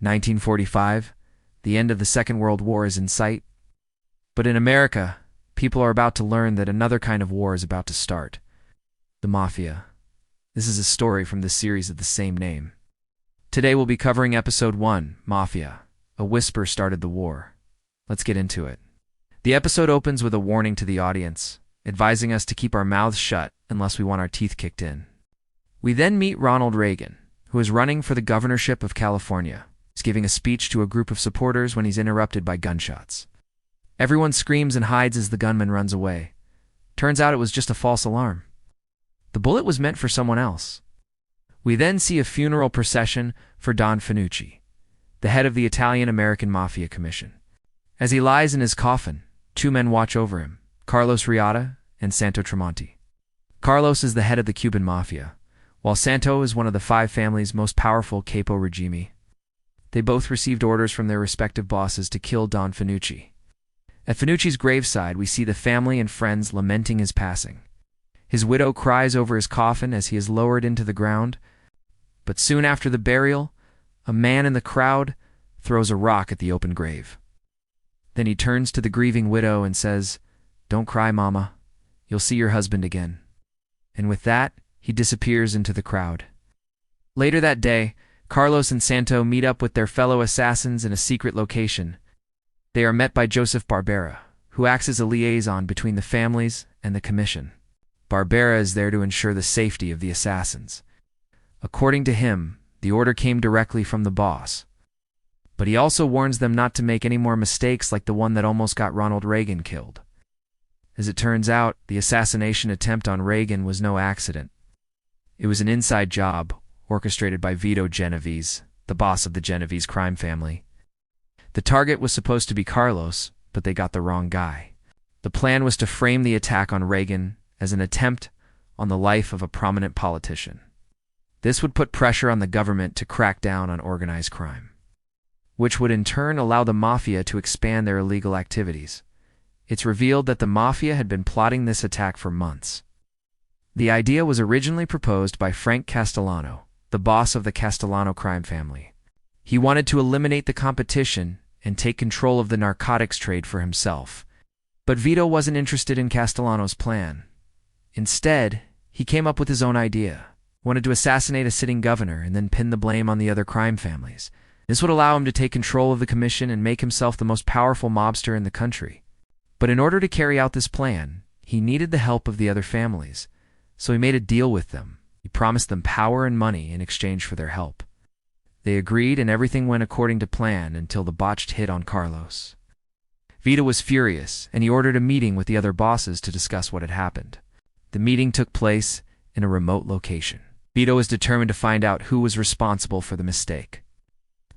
1945, the end of the Second World War is in sight. But in America, people are about to learn that another kind of war is about to start. The Mafia. This is a story from the series of the same name. Today we'll be covering Episode 1, Mafia. A whisper started the war. Let's get into it. The episode opens with a warning to the audience, advising us to keep our mouths shut unless we want our teeth kicked in. We then meet Ronald Reagan, who is running for the governorship of California. He's giving a speech to a group of supporters when he's interrupted by gunshots. Everyone screams and hides as the gunman runs away. Turns out it was just a false alarm. The bullet was meant for someone else. We then see a funeral procession for Don Fanucci, the head of the Italian-American Mafia Commission. As he lies in his coffin, two men watch over him, Carlos Riata and Santo Tremonti. Carlos is the head of the Cuban Mafia, while Santo is one of the 5 families' most powerful capo regime. They both received orders from their respective bosses to kill Don Fanucci. At Fanucci's graveside, we see the family and friends lamenting his passing. His widow cries over his coffin as he is lowered into the ground, but soon after the burial, a man in the crowd throws a rock at the open grave. Then he turns to the grieving widow and says, "Don't cry, Mama. You'll see your husband again." And with that, he disappears into the crowd. Later that day, Carlos and Santo meet up with their fellow assassins in a secret location. They are met by Joseph Barbera, who acts as a liaison between the families and the commission. Barbera is there to ensure the safety of the assassins. According to him, the order came directly from the boss. But he also warns them not to make any more mistakes like the one that almost got Ronald Reagan killed. As it turns out, the assassination attempt on Reagan was no accident. It was an inside job, orchestrated by Veto Genevies, the boss of the Genevies crime family. The target was supposed to be Carlos, but they got the wrong guy. The plan was to frame the attack on Reagan as an attempt on the life of a prominent politician. This would put pressure on the government to crack down on organized crime, which would in turn allow the Mafia to expand their illegal activities. It's revealed that the Mafia had been plotting this attack for months. The idea was originally proposed by Frank Castellano, the boss of the Castellano crime family. He wanted to eliminate the competition and take control of the narcotics trade for himself. But Vito wasn't interested in Castellano's plan. Instead, he came up with his own idea. Wanted to assassinate a sitting governor and then pin the blame on the other crime families. This would allow him to take control of the commission and make himself the most powerful mobster in the country. But in order to carry out this plan, he needed the help of the other families. So he made a deal with them. He promised them power and money in exchange for their help. They agreed and everything went according to plan until the botched hit on Carlos. Vito was furious and he ordered a meeting with the other bosses to discuss what had happened. The meeting took place in a remote location. Vito was determined to find out who was responsible for the mistake.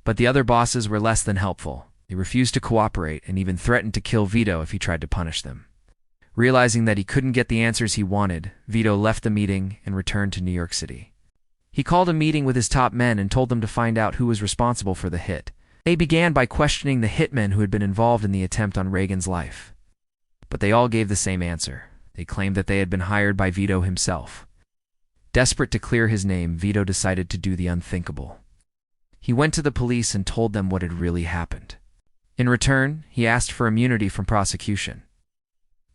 But the other bosses were less than helpful. They refused to cooperate and even threatened to kill Vito if he tried to punish them. Realizing that he couldn't get the answers he wanted, Vito left the meeting and returned to New York City. He called a meeting with his top men and told them to find out who was responsible for the hit. They began by questioning the hitmen who had been involved in the attempt on Reagan's life. But they all gave the same answer. They claimed that they had been hired by Vito himself. Desperate to clear his name, Vito decided to do the unthinkable. He went to the police and told them what had really happened. In return, he asked for immunity from prosecution.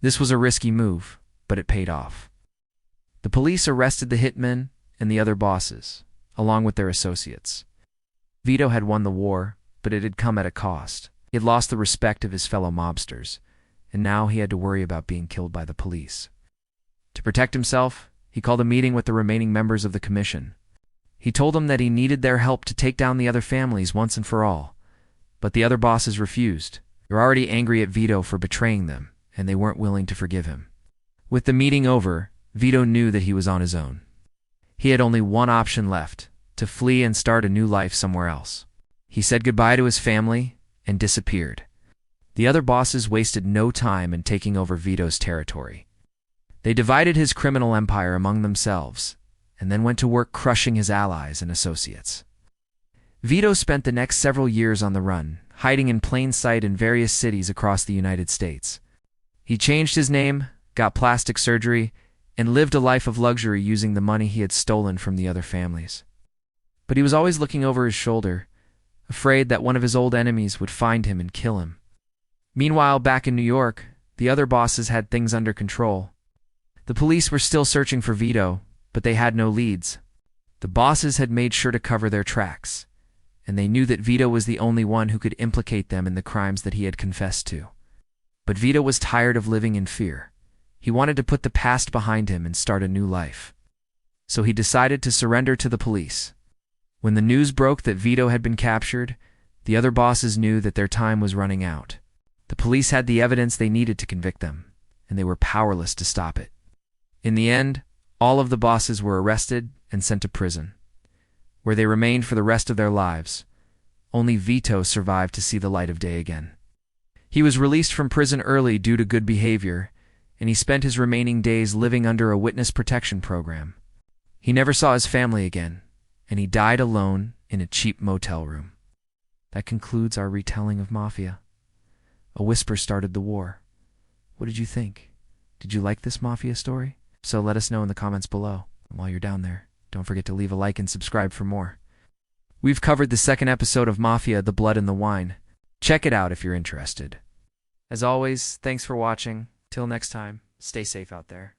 This was a risky move, but it paid off. The police arrested the hitmen and the other bosses, along with their associates. Vito had won the war, but it had come at a cost. He had lost the respect of his fellow mobsters, and now he had to worry about being killed by the police. To protect himself, he called a meeting with the remaining members of the commission. He told them that he needed their help to take down the other families once and for all, but the other bosses refused. They were already angry at Vito for betraying them, and they weren't willing to forgive him. With the meeting over, Vito knew that he was on his own. He had only one option left, to flee and start a new life somewhere else. He said goodbye to his family and disappeared. The other bosses wasted no time in taking over Vito's territory. They divided his criminal empire among themselves, and then went to work crushing his allies and associates. Vito spent the next several years on the run, hiding in plain sight in various cities across the United States. He changed his name, got plastic surgery, and lived a life of luxury using the money he had stolen from the other families. But he was always looking over his shoulder. afraid that one of his old enemies would find him and kill him. Meanwhile, back in New York, the other bosses had things under control. The police were still searching for Veto, but they had no leads. The bosses had made sure to cover their tracks, and they knew that Veto was the only one who could implicate them in the crimes that he had confessed to. But Veto was tired of living in fear. He wanted to put the past behind him and start a new life. So he decided to surrender to the police. When the news broke that Veto had been captured, the other bosses knew that their time was running out. The police had the evidence they needed to convict them, and they were powerless to stop it. In the end, all of the bosses were arrested and sent to prison, where they remained for the rest of their lives. Only Veto survived to see the light of day again. He was released from prison early due to good behavior, and he spent his remaining days living under a witness protection program. He never saw his family again, and he died alone in a cheap motel room. That concludes our retelling of Mafia. A whisper started the war. What did you think? Did you like this Mafia story? So let us know in the comments below. And while you're down there, don't forget to leave a like and subscribe for more. We've covered the second episode of Mafia, The Blood and the Wine. Check it out if you're interested. As always, thanks for watching. Till next time, stay safe out there.